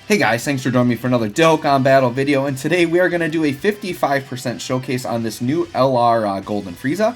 Hey guys, thanks for joining me for another DOKKAN battle video, and today we are going to do a 55% showcase on this new LR Golden Frieza.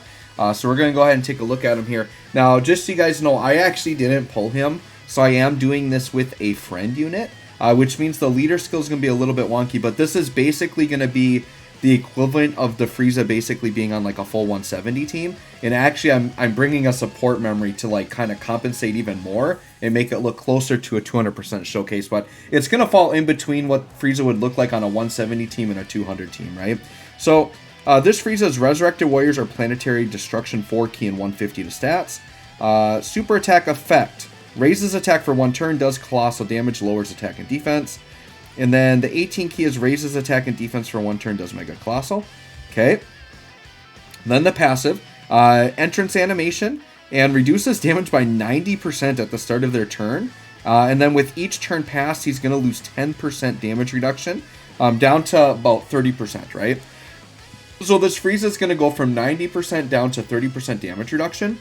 So we're going to go ahead and take a look at him here. Now, just so you guys know, I actually didn't pull him, so I am doing this with a friend unit, which means the leader skill is going to be a little bit wonky, but this is basically going to be the equivalent of the Frieza basically being on like a full 170 team. And actually I'm bringing a support memory to like kind of compensate even more and make it look closer to a 200% showcase. But it's going to fall in between what Frieza would look like on a 170 team and a 200 team, right? So this Frieza's Resurrected Warriors are Planetary Destruction 4 key and 150 to stats. Super attack effect. Raises attack for 1 turn, does colossal damage, lowers attack and defense. And then the 18 key is raises attack and defense for 1 turn, does mega colossal. Okay. Then the passive, entrance animation, and reduces damage by 90% at the start of their turn. And then with each turn passed, he's going to lose 10% damage reduction, down to about 30%, right? So this Frieza is going to go from 90% down to 30% damage reduction.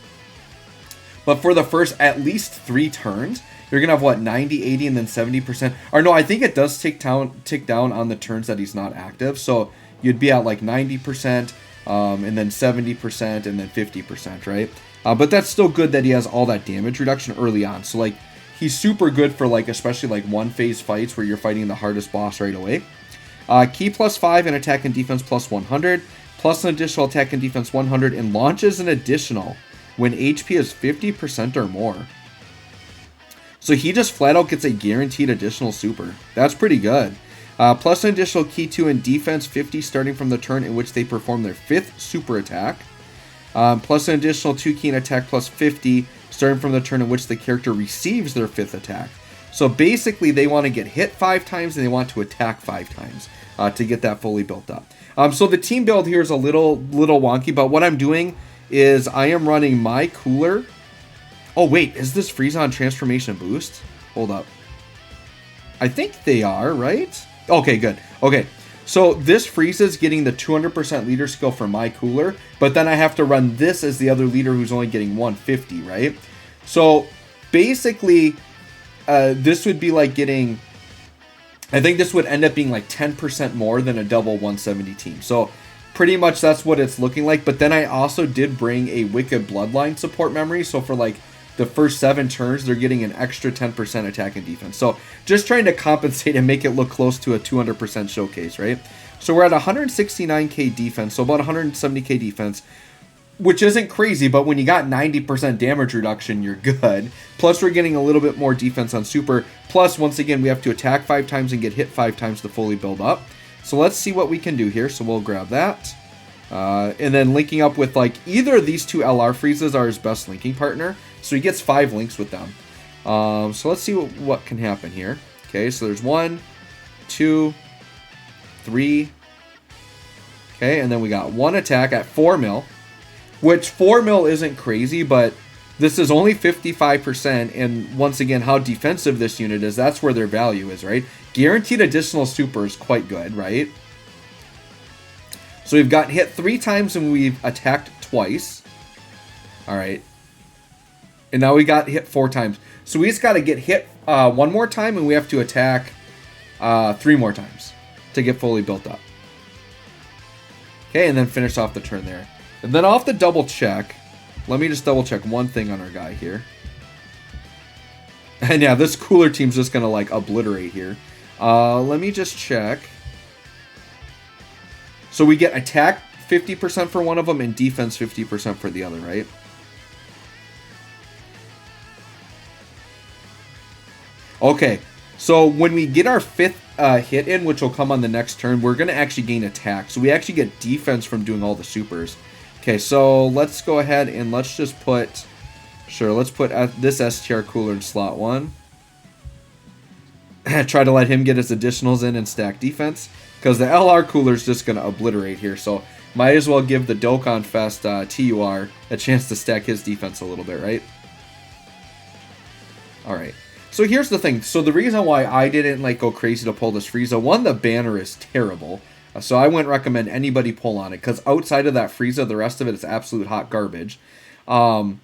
But for the first at least 3 turns, you're going to have, what, 90, 80, and then 70%. Or no, I think it does tick down on the turns that he's not active. So you'd be at like 90%, and then 70%, and then 50%, right? But that's still good that he has all that damage reduction early on. So, like, he's super good for, like, especially, like, one-phase fights where you're fighting the hardest boss right away. Key plus 5 and attack and defense plus 100, plus an additional attack and defense 100, and launches an additional when HP is 50% or more. So he just flat out gets a guaranteed additional super. That's pretty good. Plus an additional key 2 in defense 50 starting from the turn in which they perform their 5th super attack. Plus an additional 2 key in attack plus 50 starting from the turn in which the character receives their 5th attack. So basically they want to get hit 5 times and they want to attack 5 times to get that fully built up. So the team build here is a little wonky, but what I'm doing is I am running my cooler. Oh, wait, is this Frieza on Transformation Boost? Hold up. I think they are, right? Okay, good. Okay, so this Frieza is getting the 200% leader skill for my cooler, but then I have to run this as the other leader who's only getting 150, right? So basically, this would be like getting... I think this would end up being like 10% more than a double 170 team. So pretty much that's what it's looking like. But then I also did bring a Wicked Bloodline support memory. So for like the first 7 turns, they're getting an extra 10% attack and defense. So just trying to compensate and make it look close to a 200% showcase, right? So we're at 169k defense, so about 170k defense, which isn't crazy, but when you got 90% damage reduction, you're good. Plus, we're getting a little bit more defense on super. Plus, once again, we have to attack 5 times and get hit 5 times to fully build up. So let's see what we can do here. So we'll grab that. And then linking up with, like, either of these 2 LR Friezas are his best linking partner. So he gets 5 links with them. So let's see what can happen here. Okay, so there's 1, 2, 3. Okay, and then we got 1 attack at 4 mil. Which 4 mil isn't crazy, but this is only 55. And once again, how defensive this unit is, that's where their value is, right? Guaranteed additional super is quite good, right? So we've got hit 3 times and we've attacked twice. All right. And now we got hit 4 times. So we just got to get hit 1 more time and we have to attack 3 more times to get fully built up. Okay, and then finish off the turn there. And then I'll have to double check. Let me just double check one thing on our guy here. And yeah, this cooler team's just going to like obliterate here. Let me just check. So we get attack 50% for one of them and defense 50% for the other, right? Okay, so when we get our 5th hit in, which will come on the next turn, we're going to actually gain attack. So we actually get defense from doing all the supers. Okay, so let's go ahead and let's just put... Sure, let's put this STR cooler in slot 1. Try to let him get his additionals in and stack defense. Because the LR cooler is just going to obliterate here. So might as well give the Dokkan Fest TUR a chance to stack his defense a little bit, right? Alright. So here's the thing. So the reason why I didn't like go crazy to pull this Frieza, 1, the banner is terrible. So I wouldn't recommend anybody pull on it. Because outside of that Frieza, the rest of it is absolute hot garbage. And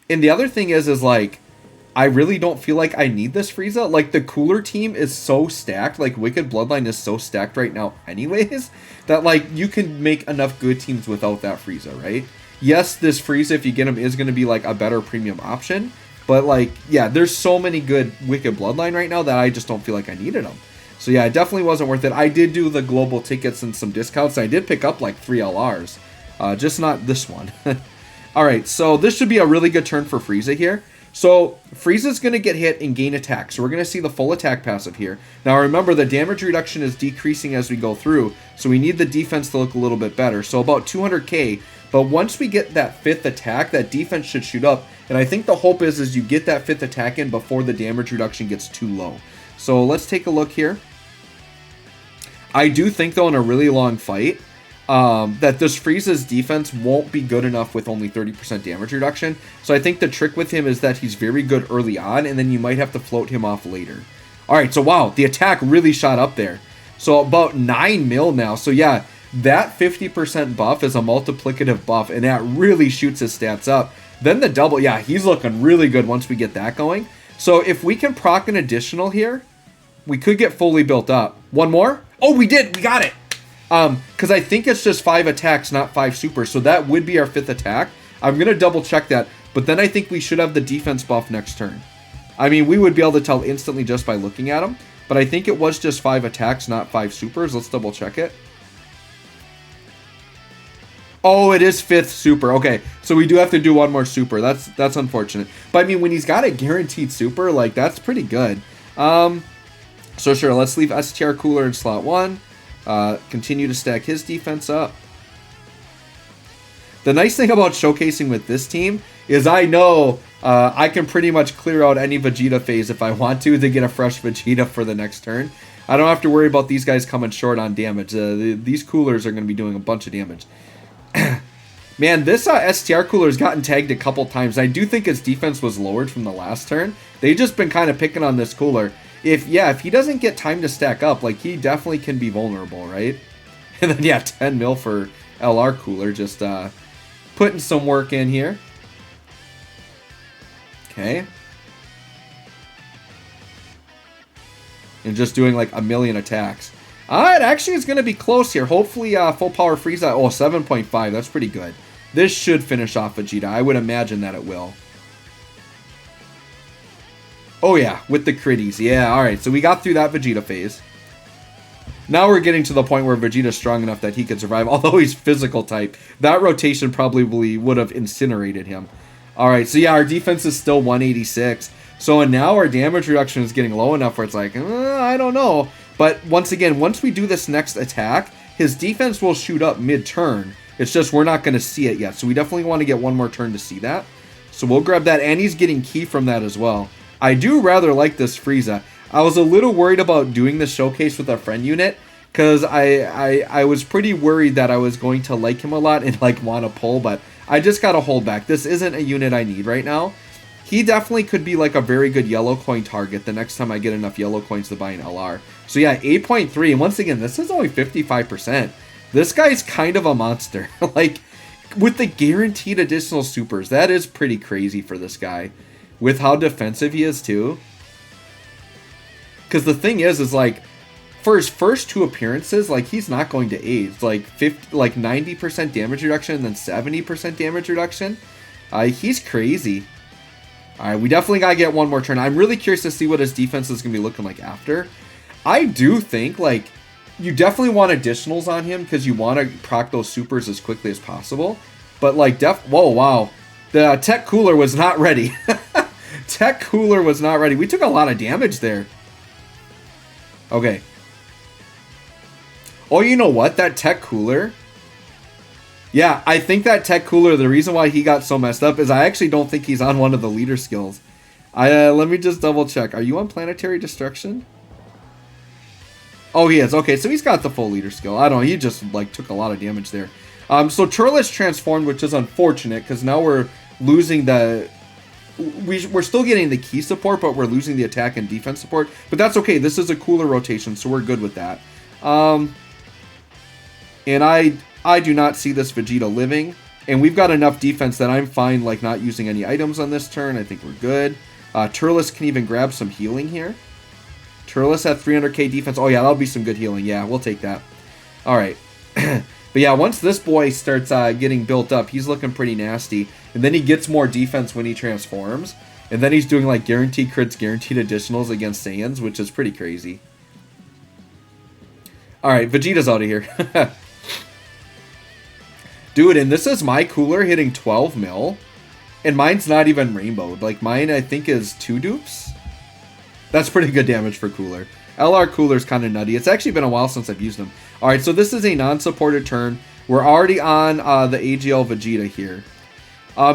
the other thing is like, I really don't feel like I need this Frieza. Like, the cooler team is so stacked. Like, Wicked Bloodline is so stacked right now anyways, that, like, you can make enough good teams without that Frieza, right? Yes, this Frieza, if you get him, is going to be, like, a better premium option. But, like, yeah, there's so many good Wicked Bloodline right now that I just don't feel like I needed them. So, yeah, it definitely wasn't worth it. I did do the global tickets and some discounts. I did pick up, like, 3 LRs. Just not this one. Alright, so this should be a really good turn for Frieza here. So, Frieza's going to get hit and gain attack. So, we're going to see the full attack passive here. Now, remember, the damage reduction is decreasing as we go through. So, we need the defense to look a little bit better. So, about 200k. But once we get that 5th attack, that defense should shoot up. And I think the hope is you get that 5th attack in before the damage reduction gets too low. So, let's take a look here. I do think, though, in a really long fight, that this Frieza's defense won't be good enough with only 30% damage reduction. So I think the trick with him is that he's very good early on, and then you might have to float him off later. Alright, so wow, the attack really shot up there. So about 9 mil now. So yeah, that 50% buff is a multiplicative buff, and that really shoots his stats up. Then the double, yeah, he's looking really good once we get that going. So if we can proc an additional here, we could get fully built up. One more? Oh, we did! We got it! Because I think it's just 5 attacks, not 5 supers. So that would be our 5th attack. I'm going to double check that. But then I think we should have the defense buff next turn. I mean, we would be able to tell instantly just by looking at them. But I think it was just 5 attacks, not 5 supers. Let's double check it. Oh, it is 5th super. Okay, so we do have to do one more super. That's unfortunate. But I mean, when he's got a guaranteed super, like, that's pretty good. So sure, let's leave STR Cooler in slot 1. Continue to stack his defense up. The nice thing about showcasing with this team is I know I can pretty much clear out any Vegeta phase if I want to get a fresh Vegeta for the next turn. I don't have to worry about these guys coming short on damage. These coolers are going to be doing a bunch of damage. Man, this STR Cooler's gotten tagged a couple times. I do think his defense was lowered from the last turn. They've just been kind of picking on this cooler. If he doesn't get time to stack up, like, he definitely can be vulnerable, right? And then, yeah, 10 mil for LR Cooler, just putting some work in here. Okay. And just doing, like, a million attacks. It actually is going to be close here. Hopefully, full power Frieza. Oh, 7.5. That's pretty good. This should finish off Vegeta. I would imagine that it will. Oh yeah, with the critties. Yeah, alright. So we got through that Vegeta phase. Now we're getting to the point where Vegeta's strong enough that he could survive. Although he's physical type, that rotation probably would have incinerated him. Alright, so yeah, our defense is still 186. So and now our damage reduction is getting low enough where it's like, I don't know. But once again, once we do this next attack, his defense will shoot up mid-turn. It's just we're not going to see it yet. So we definitely want to get one more turn to see that. So we'll grab that. And he's getting ki from that as well. I do rather like this Frieza. I was a little worried about doing the showcase with a friend unit because I was pretty worried that I was going to like him a lot and like want to pull, but I just got to hold back. This isn't a unit I need right now. He definitely could be like a very good yellow coin target the next time I get enough yellow coins to buy an LR. So yeah, 8.3, and once again, this is only 55%. This guy's kind of a monster. Like, with the guaranteed additional supers, that is pretty crazy for this guy. With how defensive he is, too. Because the thing is like, for his first 2 appearances, like, he's not going to age. Like, 90% damage reduction and then 70% damage reduction. He's crazy. Alright, we definitely got to get one more turn. I'm really curious to see what his defense is going to be looking like after. I do think, like, you definitely want additionals on him because you want to proc those supers as quickly as possible. But, like, whoa, wow. The Tech Cooler was not ready. Tech Cooler was not ready. We took a lot of damage there. Okay. Oh, you know what? That Tech Cooler... Yeah, I think that Tech Cooler, the reason why he got so messed up is I actually don't think he's on one of the leader skills. Let me just double check. Are you on Planetary Destruction? Oh, he is. Okay, so he's got the full leader skill. I don't know. He just, like, took a lot of damage there. So Turles transformed, which is unfortunate because now we're losing the... We're still getting the key support, but we're losing the attack and defense support. But that's okay. This is a cooler rotation, so we're good with that. And I do not see this Vegeta living. And we've got enough defense that I'm fine, like, not using any items on this turn. I think we're good. Turles can even grab some healing here. Turles at 300k defense. Oh, yeah, that'll be some good healing. Yeah, we'll take that. All right. But yeah, once this boy starts getting built up, he's looking pretty nasty. And then he gets more defense when he transforms. And then he's doing like guaranteed crits, guaranteed additionals against Saiyans, which is pretty crazy. Alright, Vegeta's out of here. Dude, and this is my cooler hitting 12 mil. And mine's not even rainbowed. Like mine, I think, is 2 dupes. That's pretty good damage for cooler. LR cooler's kind of nutty. It's actually been a while since I've used them. Alright, so this is a non-supported turn. We're already on the AGL Vegeta here.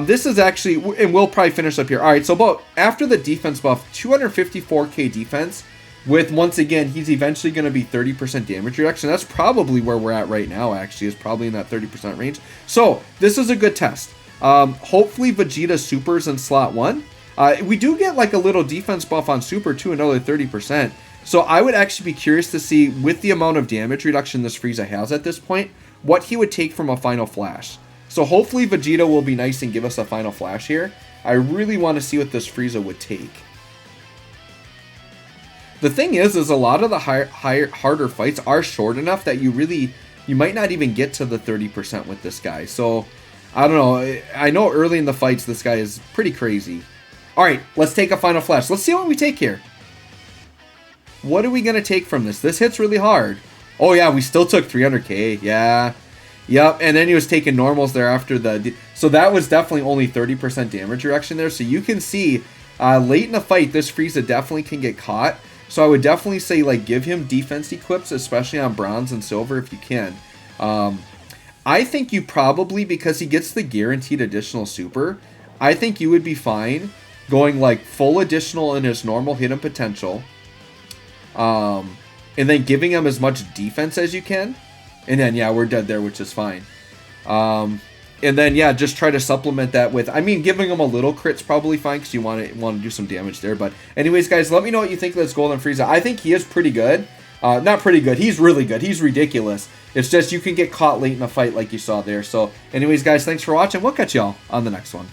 This is actually, and we'll probably finish up here. Alright, so about after the defense buff, 254k defense with, once again, he's eventually going to be 30% damage reduction. That's probably where we're at right now, actually, is probably in that 30% range. So, this is a good test. Hopefully Vegeta supers in slot 1. We do get like a little defense buff on super too, another 30%. So I would actually be curious to see, with the amount of damage reduction this Frieza has at this point, what he would take from a Final Flash. So hopefully Vegeta will be nice and give us a Final Flash here. I really want to see what this Frieza would take. The thing is a lot of the harder fights are short enough that you might not even get to the 30% with this guy. So, I don't know. I know early in the fights this guy is pretty crazy. Alright, let's take a Final Flash. Let's see what we take here. What are we going to take from this? This hits really hard. Oh yeah, we still took 300k. Yeah. Yep, and then he was taking normals there after the... So that was definitely only 30% damage reduction there. So you can see, late in the fight, this Frieza definitely can get caught. So I would definitely say, like, give him defense equips, especially on bronze and silver if you can. I think you probably, because he gets the guaranteed additional super, I think you would be fine going, like, full additional in his normal hidden potential. And then giving him as much defense as you can. And then, yeah, we're dead there, which is fine. And then, yeah, just try to supplement that with... I mean, giving him a little crit's probably fine, because you want to do some damage there. But anyways, guys, let me know what you think of this Golden Frieza. I think he is pretty good. Not pretty good. He's really good. He's ridiculous. It's just you can get caught late in a fight like you saw there. So anyways, guys, thanks for watching. We'll catch y'all on the next one.